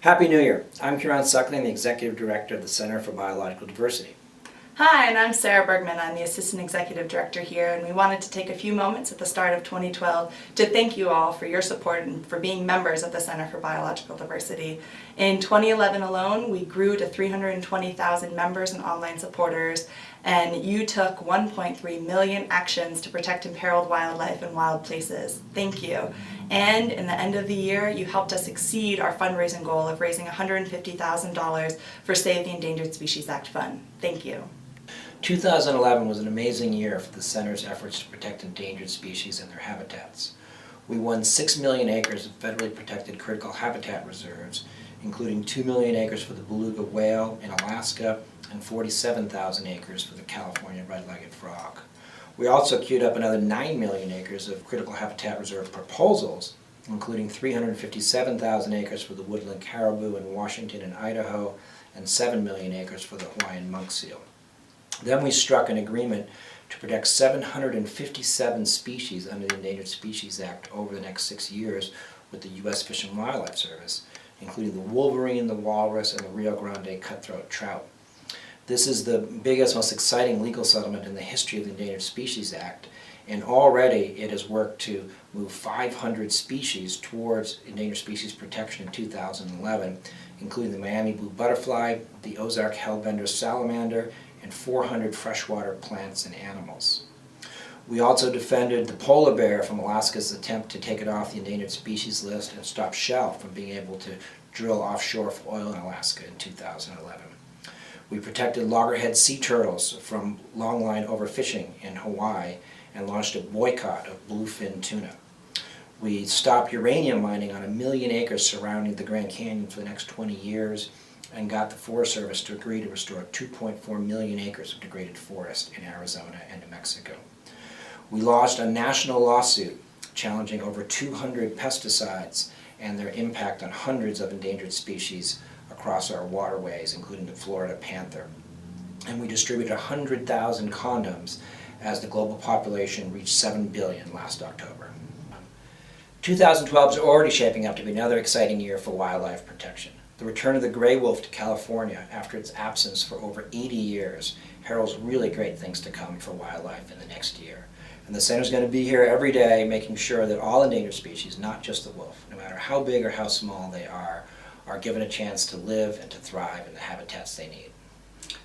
Happy New Year. I'm Kieran Suckling, the Executive Director of the Center for Biological Diversity. Hi, and I'm Sarah Bergman. I'm the Assistant Executive Director here, and we wanted to take a few moments at the start of 2012 to thank you all for your support and for being members of the Center for Biological Diversity. In 2011 alone, we grew to 320,000 members and online supporters, and you took 1.3 million actions to protect imperiled wildlife and wild places. Thank you. And in the end of the year, you helped us exceed our fundraising goal of raising $150,000 for Save the Endangered Species Act Fund. Thank you. 2011 was an amazing year for the Center's efforts to protect endangered species and their habitats. We won 6 million acres of federally protected critical habitat reserves, including 2 million acres for the beluga whale in Alaska and 47,000 acres for the California red-legged frog. We also queued up another 9 million acres of critical habitat reserve proposals, including 357,000 acres for the woodland caribou in Washington and Idaho, and 7 million acres for the Hawaiian monk seal. Then we struck an agreement to protect 757 species under the Endangered Species Act over the next 6 years with the U.S. Fish and Wildlife Service, including the wolverine, the walrus, and the Rio Grande cutthroat trout. This is the biggest, most exciting legal settlement in the history of the Endangered Species Act, and already it has worked to move 500 species towards endangered species protection in 2011, including the Miami blue butterfly, the Ozark hellbender salamander, and 400 freshwater plants and animals. We also defended the polar bear from Alaska's attempt to take it off the endangered species list and stop Shell from being able to drill offshore for oil in Alaska in 2011. We protected loggerhead sea turtles from longline overfishing in Hawaii and launched a boycott of bluefin tuna. We stopped uranium mining on 1 million acres surrounding the Grand Canyon for the next 20 years and got the Forest Service to agree to restore 2.4 million acres of degraded forest in Arizona and New Mexico. We launched a national lawsuit challenging over 200 pesticides and their impact on hundreds of endangered species across our waterways, including the Florida panther. And we distributed 100,000 condoms as the global population reached 7 billion last October. 2012 is already shaping up to be another exciting year for wildlife protection. The return of the gray wolf to California after its absence for over 80 years heralds really great things to come for wildlife in the next year. And the Center's going to be here every day making sure that all endangered species, not just the wolf, no matter how big or how small they are given a chance to live and to thrive in the habitats they need.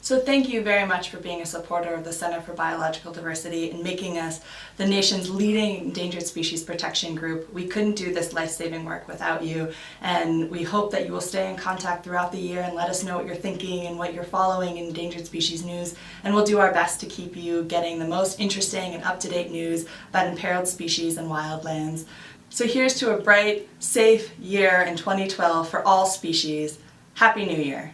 So thank you very much for being a supporter of the Center for Biological Diversity and making us the nation's leading endangered species protection group. We couldn't do this life-saving work without you, and we hope that you will stay in contact throughout the year and let us know what you're thinking and what you're following in endangered species news, and we'll do our best to keep you getting the most interesting and up-to-date news about imperiled species and wildlands. So here's to a bright, safe year in 2012 for all species. Happy New Year!